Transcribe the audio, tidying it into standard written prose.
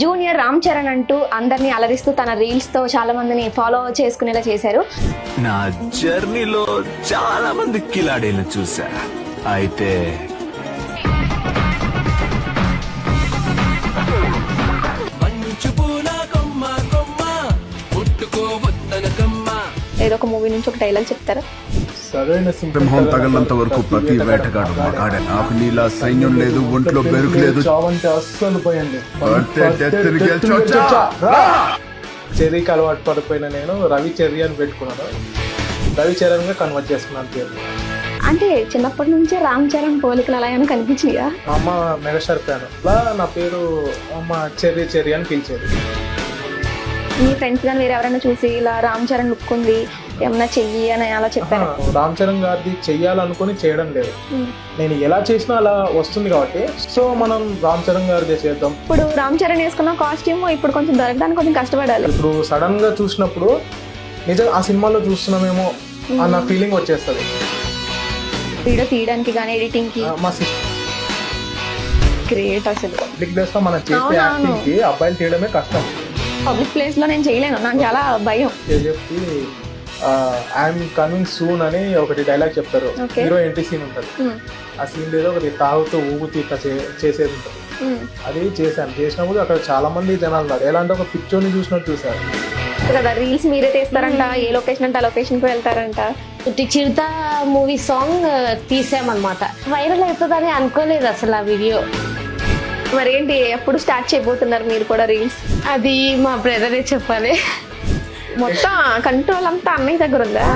Junior Ram Charan అంటూ అందరినీ అలరిస్తూ తన రీల్స్ తో చాలా మందిని ఫాలో చేసుకునేలా చేశారు. నా జర్నీలో చాలా మంది కిలాడీలను చూసా. అయితే ఏదో ఒక మూవీ నుంచి ఒక డైలాగ్ చెప్తారా? సింహం తగలంత వరకు ప్రతి వేటగాడు మగాడే. నాకు నీలా సైన్యం లేదు, ఒంట్లో బెరుకు లేదు. అస్సలు పోయండి. రా! చెర్రీకి అలవాటు పడిపోయిన నేను రవి చెర్రీ అని పెట్టుకున్నాను. రవి చరణ్ గా కన్వర్ట్ చేసుకున్నాను పేరు. అంటే చిన్నప్పటి నుంచే రామ్ చరణ్ పోలికలు అలా ఏమైనా కనిపించినాయా? మా అమ్మ మెగాస్టార్ ఫ్యాన్. అలా నా పేరు అమ్మ చెర్రీ చెర్రీ అని పిలిచేది. మీ ఫ్రెండ్స్ కానీ వేరే ఎవరైనా చూసి ఇలా రామ్ చరణ్ లుక్ ఉంది ఏమన్నా చెయ్యి అని అలా చెప్పారు? రామ్ చరణ్ గారిది చెయ్యాలనుకుని చేయడం లేదు. నేను ఎలా చేసినా అలా వస్తుంది కాబట్టి సో మనం రామ్ చరణ్ గారిది చేద్దాం. ఇప్పుడు రామ్ చరణ్ వేసుకున్న కాస్ట్యూమ్ ఇప్పుడు కొంచెం దొరకడానికి కొంచెం కష్టపడాలి. ఇప్పుడు సడన్ గా చూసినప్పుడు నిజంగా ఆ సినిమాలో చూస్తున్నామేమో అన్న ఫీలింగ్ వచ్చేస్తుంది. వీడియో తీయడానికి కానీ ఎడిటింగ్ కి మా గ్రేట్. అసలు పబ్లిక్ ప్లేస్ లో మనం చేసే యాక్టింగ్ కి అబ్బాయిలు చేయడమే కష్టం. పబ్లిక్ ప్లేస్ లో నేను చేయలేను, నాకు చాలా భయం. చెప్పి ఐఎమ్ కమింగ్ సూన్ అని ఒకటి డైలాగ్ చెప్తారు. హీరో ఎంట్రీ సీన్ ఉంటుంది. ఆ సీన్ ఏదో ఒకటి తాగుతూ ఊగుతూ ఇట్లా చేసేది ఉంటుంది. అది చేసినప్పుడు అక్కడ చాలా మంది జనాలు ఉన్నారు. ఎలా అంటే ఒక పిక్చర్ని చూసినట్టు చూసారు కదా. రీల్స్ మీరే తీస్తారంట, ఏ లొకేషన్ అంటే ఆ లొకేషన్ కి వెళ్తారంట. చిరుత మూవీ సాంగ్ తీసామన్నమాట. వైరల్ అవుతుందని అనుకోలేదు అసలు ఆ వీడియో. మరేంటి ఎప్పుడు స్టార్ట్ చేయబోతున్నారు మీరు కూడా రీల్స్? అది మా బ్రదరే చెప్పాలి. మొత్తం కంట్రోల్ అంతా అన్నయ్య దగ్గర ఉందా?